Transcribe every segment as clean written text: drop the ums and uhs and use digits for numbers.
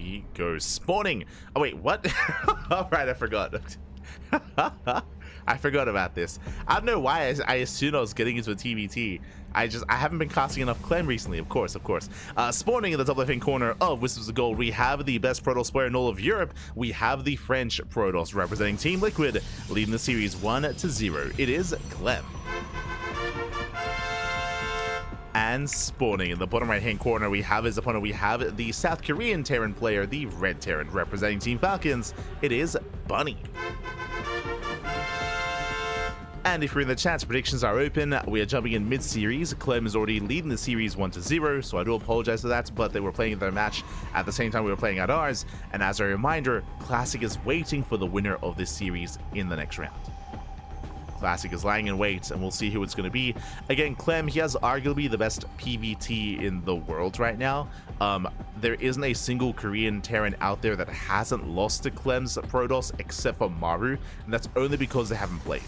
he goes. Spawning. Oh, wait, what? All right, I forgot. I forgot about this. I don't know why I assumed I was getting into a TvT. I haven't been casting enough Clem recently, of course. Spawning in the top left-hand corner of Whispers of Gold, we have the best Protoss player in all of Europe. We have the French Protoss representing Team Liquid, leading the series 1-0. It is Clem. And spawning in the bottom right-hand corner, we have his opponent. We have the South Korean Terran player, the Red Terran, representing Team Falcons. It is Bunny. And if you're in the chat, predictions are open. We are jumping in mid-series. Clem is already leading the series 1-0, so I do apologize for that, but they were playing their match at the same time we were playing at ours. And as a reminder, Classic is waiting for the winner of this series in the next round. Classic is lying in wait, and we'll see who it's going to be. Again, Clem, he has arguably the best PvT in the world right now. There isn't a single Korean Terran out there that hasn't lost to Clem's Protoss except for Maru, and that's only because they haven't played.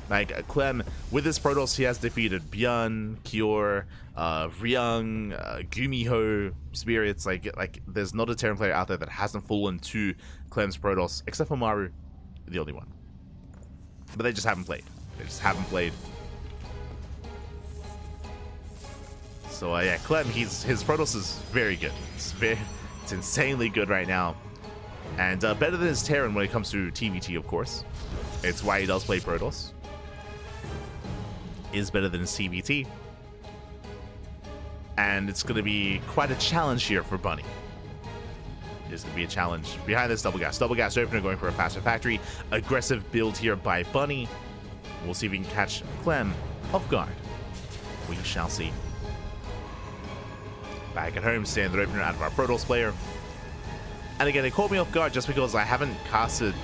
Like, Clem, with his Protoss, he has defeated Bjorn, Kior, Ryung, Gumiho, Spirits. Like, there's not a Terran player out there that hasn't fallen to Clem's Protoss, except for Maru, the only one. But they just haven't played. So, yeah, Clem, his Protoss is very good. It's insanely good right now. And better than his Terran when it comes to TvT, of course. It's why he does play Protoss. Is better than CVT, and it's going to be quite a challenge here for Bunny. It's going to be a challenge. Behind this, double gas opener, going for a faster factory. Aggressive build here by Bunny. We'll see if we can catch Clem off guard. We shall see. Back at home, standard opener out of our Protoss player. And again, it caught me off guard just because I haven't casted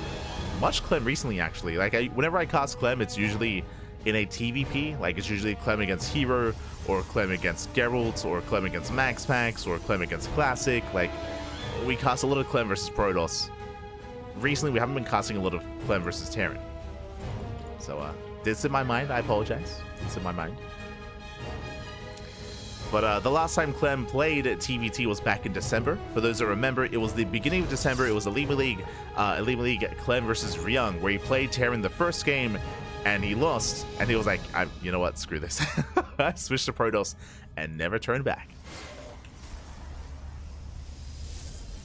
much Clem recently, actually. Like, whenever I cast Clem, it's usually in a TVP, like it's usually Clem against Hero, or Clem against Geralt, or Clem against Max Packs, or Clem against Classic. Like, we cast a lot of Clem versus Protoss. Recently, we haven't been casting a lot of Clem versus Terran. So, this in my mind, I apologize. It's in my mind. But the last time Clem played at TVT was back in December. For those that remember, it was the beginning of December. It was Elite League Clem versus Ryung, where he played Terran the first game, and he lost, and he was like, you know what, screw this. I switched to Protoss and never turned back.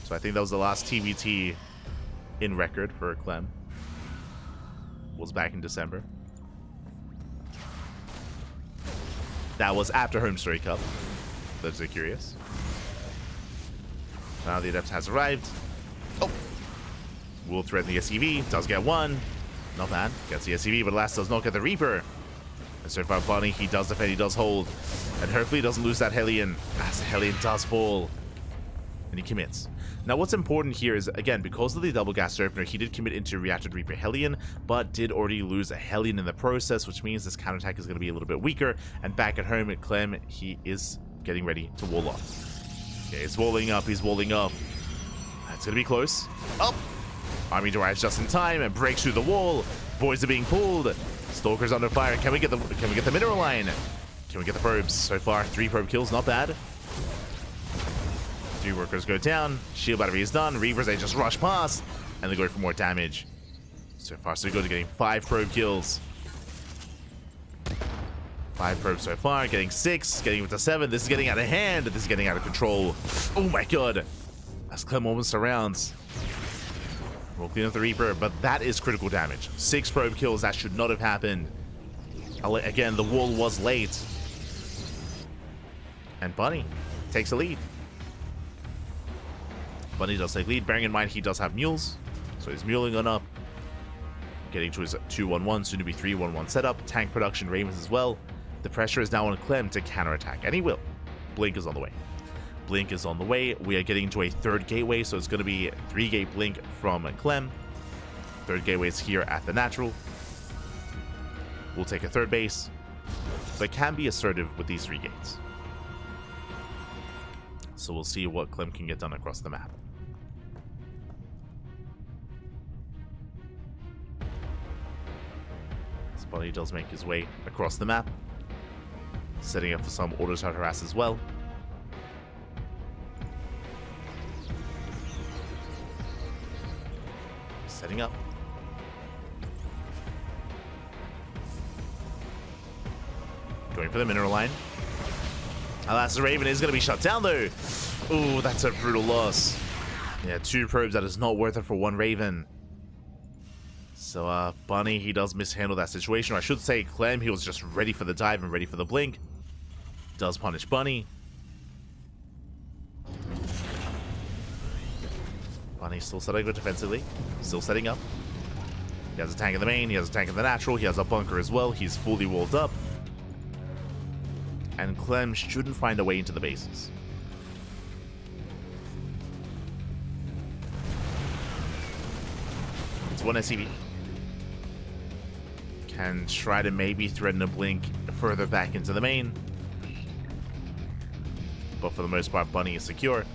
So I think that was the last TVT in record for Clem. Was back in December. That was after Home Story Cup. Those are curious. Now the Adept has arrived. Oh! Will threaten the SCV. Does get one. Not bad. Gets the SCV, but last does not get the Reaper. And so far, Bunny, he does defend, he does hold. And hopefully he doesn't lose that Hellion, as the Hellion does fall. And he commits. Now, what's important here is, again, because of the double gas opener, he did commit into Reactor Reaper Hellion, but did already lose a Hellion in the process, which means this counterattack is going to be a little bit weaker. And back at home at Clem, he is getting ready to wall off. Okay, he's walling up, It's going to be close. Up! Army arrives just in time and breaks through the wall. Boys are being pulled. Stalker's under fire. Can we get the mineral line? Can we get the probes? So far, 3 probe kills, not bad. 3 workers go down. Shield battery is done. Reavers, they just rush past, and they go for more damage. So far, so good. Getting 5 probe kills. 5 probes so far. Getting 6. Getting up to 7. This is getting out of hand. This is getting out of control. Oh my god. As Clem almost surrounds. We'll clean up the Reaper, but that is critical damage. 6 probe kills, that should not have happened. Again, the wall was late. And Bunny takes the lead. Bunny does take lead, bearing in mind he does have mules. So he's muling on up. Getting to his 2-1-1, soon to be 3-1-1 setup. Tank production, Ravens as well. The pressure is now on Clem to counterattack, and he will. Blink is on the way. Blink is on the way. We are getting into a 3rd gateway, so it's going to be 3-gate blink from Clem. 3rd gateway is here at the natural. We'll take a 3rd base, but can be assertive with these 3 gates. So we'll see what Clem can get done across the map. Bunny does make his way across the map, setting up for some auto-shot harass as well. Setting up. Going for the mineral line. Alas, the Raven is going to be shut down though. Ooh, that's a brutal loss. Yeah, 2 probes, that is not worth it for 1 Raven. So, Bunny, he does mishandle that situation. Or I should say, Clem, he was just ready for the dive and ready for the blink. Does punish Bunny. Bunny's still setting up defensively. Still setting up. He has a tank in the main. He has a tank in the natural. He has a bunker as well. He's fully walled up. And Clem shouldn't find a way into the bases. It's 1 SCV. Can try to maybe threaten a blink further back into the main. But for the most part, Bunny is secure.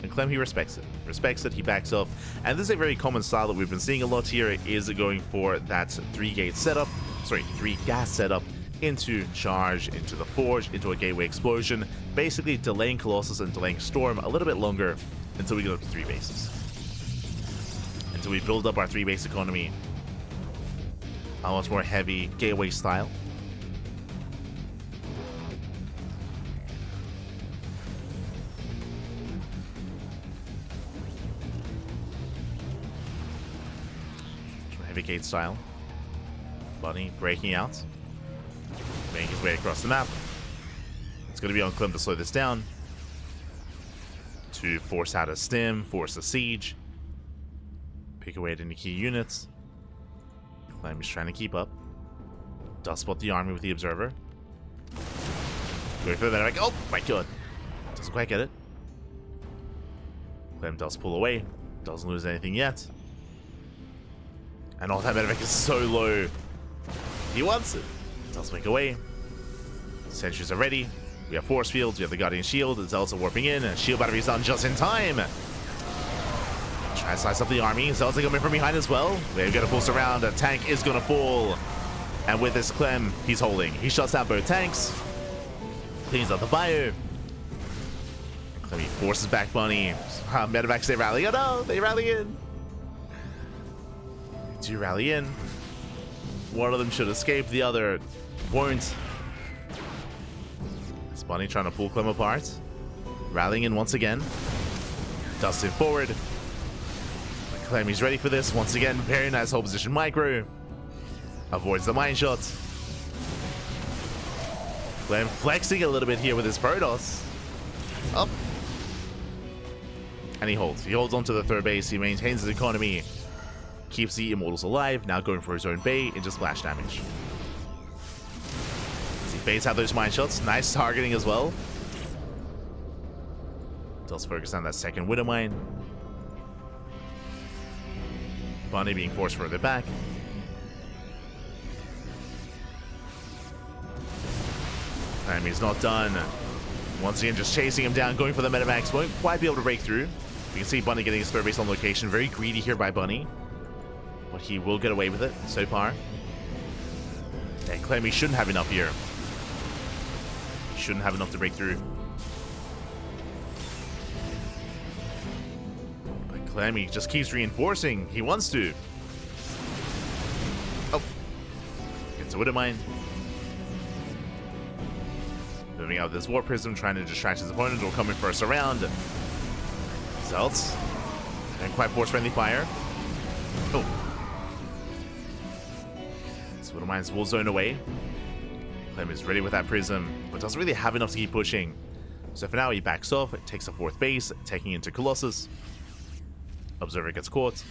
And Clem, he respects it. Respects it, he backs off. And this is a very common style that we've been seeing a lot here, is going for that 3-gate setup. Sorry, 3-gas setup into charge, into the forge, into a gateway explosion. Basically delaying Colossus and delaying Storm a little bit longer until we get up to 3 bases. Until we build up our 3-base economy. A much more heavy gateway style. Heavy gate style. Bunny breaking out. Making his way across the map. It's going to be on Clem to slow this down. To force out a stim, force a siege. Pick away at any key units. Clem is trying to keep up. Does spot the army with the observer. Going for the medevac. Oh my god. Doesn't quite get it. Clem does pull away. Doesn't lose anything yet. And all that medevac is so low. He wants it. Does make away. Sentries are ready. We have force fields. We have the Guardian shield. It's also warping in. And shield battery's done just in time. Try to slice up the army. Zelda coming from behind as well. We're going to pulse around. A tank is going to fall. And with this Clem, he's holding. He shuts down both tanks. Cleans up the bio. Clem, he forces back Bunny. Medevacs, they rally. Oh no, they rally in. They do rally in. One of them should escape. The other won't. Is Bunny trying to pull Clem apart. Rallying in once again. Dusts it forward. Clem, he's ready for this. Once again, very nice hold position micro. Avoids the mine shots. Clem flexing a little bit here with his Protoss. Up. And he holds. He holds onto the 3rd base. He maintains his economy. Keeps the Immortals alive. Now going for his own bait into splash damage. He baits out those mine shots. Nice targeting as well. Does focus on that 2nd Widow Mine. Bunny being forced further back. And he's not done. Once again, just chasing him down, going for the medevacs. Won't quite be able to break through. You can see Bunny getting his 3rd base on location. Very greedy here by Bunny. But he will get away with it so far. And Clem, he shouldn't have enough here. He shouldn't have enough to break through. But Clem, he just keeps reinforcing. He wants to. Oh. Gets a Widow Mine. Moving out this Warp Prism, trying to distract his opponent or coming first around. Zelts. Didn't quite force friendly fire. Oh. This Widow Mine's will zone away. Clem is ready with that Prism, but doesn't really have enough to keep pushing. So for now, he backs off, takes a 4th base, taking into Colossus. Observer gets caught.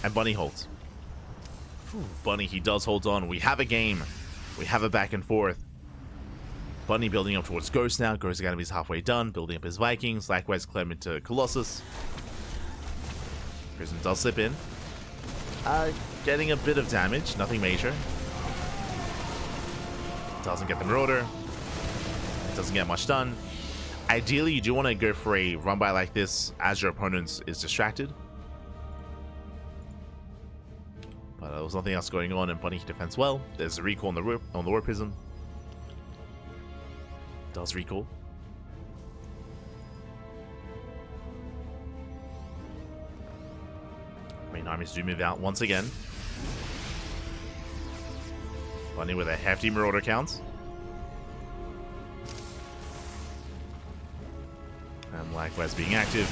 And Bunny holds. Bunny, he does hold on. We have a game. We have a back and forth. Bunny building up towards Ghost now. Ghost Academy is halfway done, building up his Vikings. Likewise, Clem into Colossus. Prism does slip in. Getting a bit of damage, nothing major. Doesn't get the Marauder. Doesn't get much done. Ideally, you do want to go for a run by like this as your opponent is distracted. But there was nothing else going on, and Bunny defends well. There's a recall on the Warp Prism. Does recall. Armies do move out once again. Bunny with a hefty Marauder count. And likewise being active.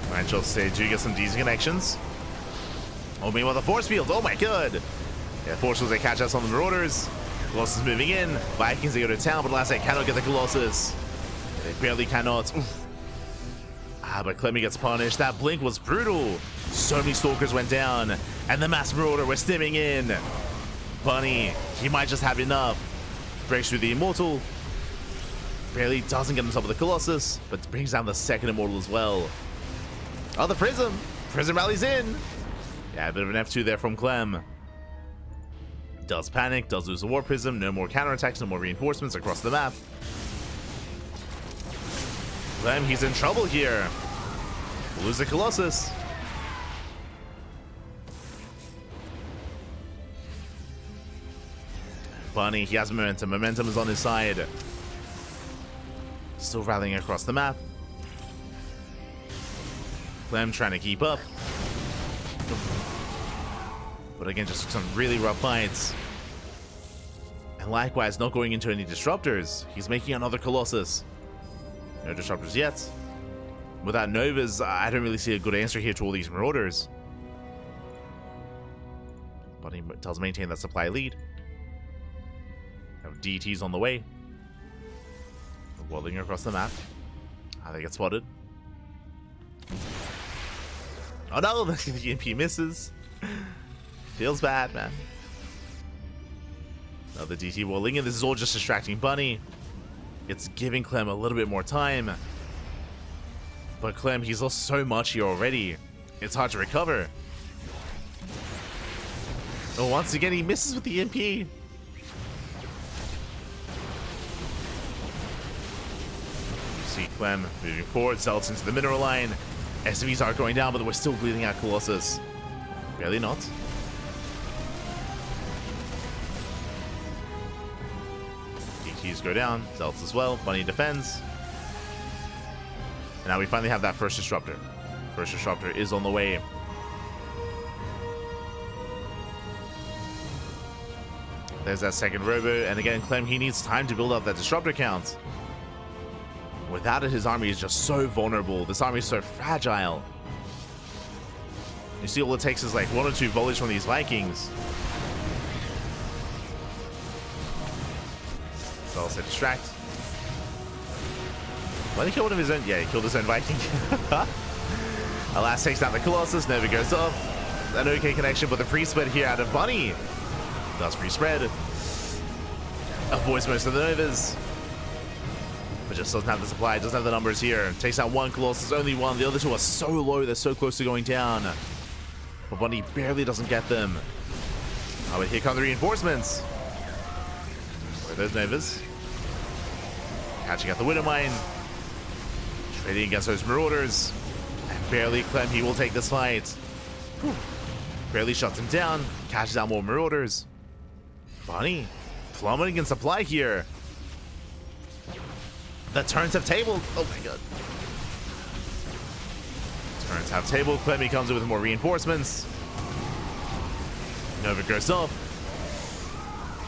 Mind shots say do get some decent connections. Oh, meanwhile the force field. Oh my god. Yeah, force fields they catch us on the Marauders. Colossus moving in. Vikings they go to town, but last they cannot get the Colossus. They barely cannot. Oof. But Clem gets punished. That blink was brutal. So many Stalkers went down, and the Mass Marauder was stimming in. Bunny, he might just have enough. Breaks through the Immortal. Barely doesn't get himself with the Colossus, but brings down the second Immortal as well. Oh, the Prism. Prism rallies in. Yeah, a bit of an F2 there from Clem. Does panic, does lose the War Prism. No more counterattacks, no more reinforcements across the map. Clem, he's in trouble here. Lose the Colossus. Bunny, he has momentum. Momentum is on his side. Still rallying across the map. Clem trying to keep up. But again, just some really rough fights. And likewise, not going into any disruptors. He's making another Colossus. No disruptors yet. Without Novas, I don't really see a good answer here to all these Marauders. But he does maintain that supply lead. Have DTs on the way. Waddling across the map. They get spotted. Oh no, the EMP misses. Feels bad, man. Another DT waddling in. This is all just distracting Bunny. It's giving Clem a little bit more time. But Clem, he's lost so much here already. It's hard to recover. Oh, once again, he misses with the EMP. See Clem moving forward, Zealots into the mineral line. SCVs are going down, but we're still bleeding out Colossus. Barely not. DTs go down, Zealots as well. Bunny defends. And now we finally have that first disruptor. First disruptor is on the way. There's that second robo, and again, Clem, he needs time to build up that disruptor count. Without it, his army is just so vulnerable. This army is so fragile. You see, all it takes is like 1 or 2 volleys from these Vikings. So I'll say distract. Well, he killed one of his own. Yeah, he killed his own Viking. Alas takes down the Colossus. Nova goes off. An okay connection, but the free spread here out of Bunny. Does free spread. Avoids most of the Novas. But just doesn't have the supply, doesn't have the numbers here. Takes out one Colossus, only one. The other two are so low, they're so close to going down. But Bunny barely doesn't get them. Oh, but here come the reinforcements. Where are those Novas? Catching out the Widowmine. Trading against those Marauders. And barely Clem, he will take this fight. Whew. Barely shuts him down. Catches out more Marauders. Bunny plummeting in supply here. The turns have tabled. Oh my god. Turns have tabled. Clem comes in with more reinforcements. Nova goes off.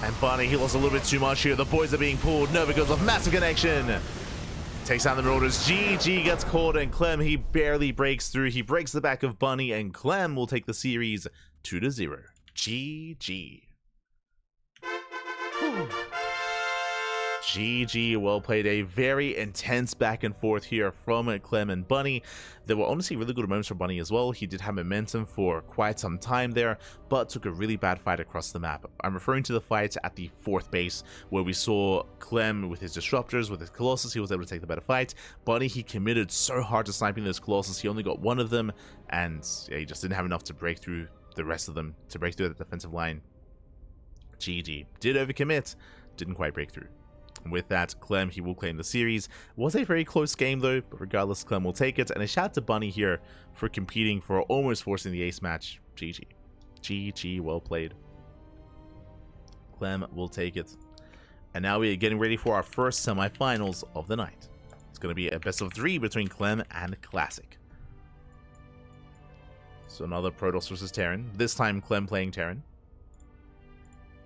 And Bunny, he lost a little bit too much here. The boys are being pulled. Nova goes off. Massive connection. Takes down the Marauders. GG gets caught, and Clem, he barely breaks through. He breaks the back of Bunny, and Clem will take the series 2-0. GG. Whew. GG, well played. A very intense back and forth here from Clem and Bunny. There were honestly really good moments for Bunny as well. He did have momentum for quite some time there, but took a really bad fight across the map. I'm referring to the fight at the 4th base, where we saw Clem with his disruptors, with his Colossus, he was able to take the better fight. Bunny, he committed so hard to sniping those Colossus, he only got one of them, and yeah, he just didn't have enough to break through the rest of them, to break through the defensive line. GG. Did overcommit, didn't quite break through. With that, Clem, he will claim the series. It was a very close game though, but regardless, Clem will take it. And a shout out to Bunny here for competing, for almost forcing the ace match. GG. GG, well played. Clem will take it. And now we are getting ready for our first semifinals of the night. It's going to be a best of 3 between Clem and Classic. So another Protoss versus Terran. This time Clem playing Terran.